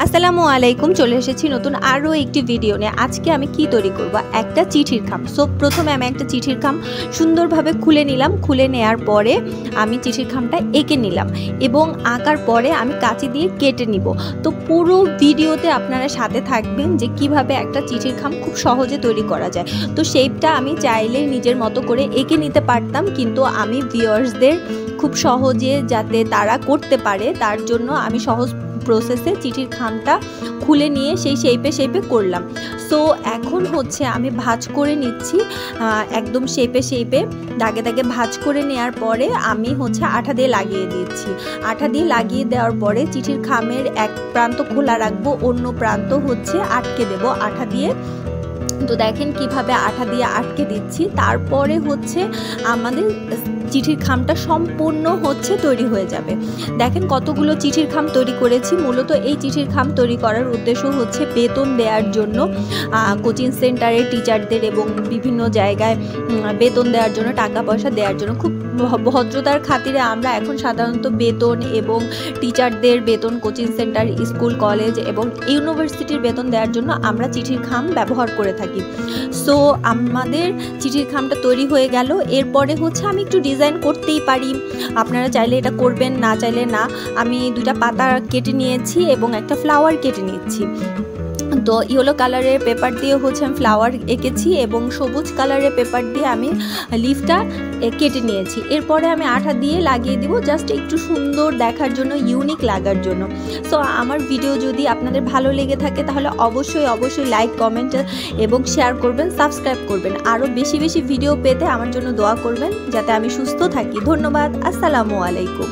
আসসালামু আলাইকুম। চলে এসেছি নতুন আরও একটি ভিডিও নিয়ে। আজকে আমি কি তৈরি করব, একটা চিঠির খাম। সো প্রথমে আমি একটা চিঠির খাম সুন্দরভাবে খুলে নিলাম। খুলে নেওয়ার পরে আমি চিঠির খামটা এঁকে নিলাম এবং আঁকার পরে আমি কাঁচি দিয়ে কেটে নিব। তো পুরো ভিডিওতে আপনারা সাথে থাকবেন যে কিভাবে একটা চিঠির খাম খুব সহজে তৈরি করা যায়। তো শেপটা আমি চাইলে নিজের মতো করে এঁকে নিতে পারতাম, কিন্তু আমি ভিউয়ার্সদের খুব সহজে যাতে তারা করতে পারে তার জন্য আমি সহজ প্রসেসে চিঠির খামটা খুলে নিয়ে সেই শেপে করলাম। সো এখন হচ্ছে আমি ভাঁজ করে নিচ্ছি, একদম শেপে দাগে দাগে ভাঁজ করে নেওয়ার পরে আমি হচ্ছে আঠা দিয়ে লাগিয়ে দিচ্ছি। আঠা দিয়ে লাগিয়ে দেওয়ার পরে চিঠির খামের এক প্রান্ত খোলা রাখবো, অন্য প্রান্ত হচ্ছে আটকে দেব আঠা দিয়ে। তো দেখেন কিভাবে আঠা দিয়ে আটকে দিচ্ছি। তারপরে হচ্ছে আমাদের চিঠির খামটা সম্পূর্ণ হচ্ছে তৈরি হয়ে যাবে। দেখেন কতগুলো চিঠির খাম তৈরি করেছি। মূলত এই চিঠির খাম তৈরি করার উদ্দেশ্য হচ্ছে বেতন দেওয়ার জন্য, কোচিং সেন্টারের টিচারদের এবং বিভিন্ন জায়গায় বেতন দেওয়ার জন্য, টাকা পয়সা দেওয়ার জন্য। খুব ভদ্রতার খাতিরে আমরা এখন সাধারণত বেতন এবং টিচারদের বেতন, কোচিং সেন্টার, স্কুল, কলেজ এবং ইউনিভার্সিটির বেতন দেওয়ার জন্য আমরা চিঠির খাম ব্যবহার করে থাকি। সো আমাদের চিঠির খামটা তৈরি হয়ে গেল। এরপরে হচ্ছে আমি একটু ডিজাইন করতেই পারি, আপনারা চাইলে এটা করবেন, না চাইলে না। আমি দুইটা পাতা কেটে নিয়েছি এবং একটা ফ্লাওয়ার কেটে নিচ্ছি। তো ইয়েলো কালারের পেপার দিয়ে হচ্ছে আমি ফ্লাওয়ার এঁকেছি এবং সবুজ কালারের পেপার দিয়ে আমি লিফটা কেটে নিয়েছি। এরপরে আমি আঠা দিয়ে লাগিয়ে দিব, জাস্ট একটু সুন্দর দেখার জন্য, ইউনিক লাগার জন্য। সো আমার ভিডিও যদি আপনাদের ভালো লেগে থাকে তাহলে অবশ্যই লাইক, কমেন্ট এবং শেয়ার করবেন, সাবস্ক্রাইব করবেন। আরও বেশি ভিডিও পেতে আমার জন্য দোয়া করবেন যাতে আমি সুস্থ থাকি। ধন্যবাদ। আসসালামু আলাইকুম।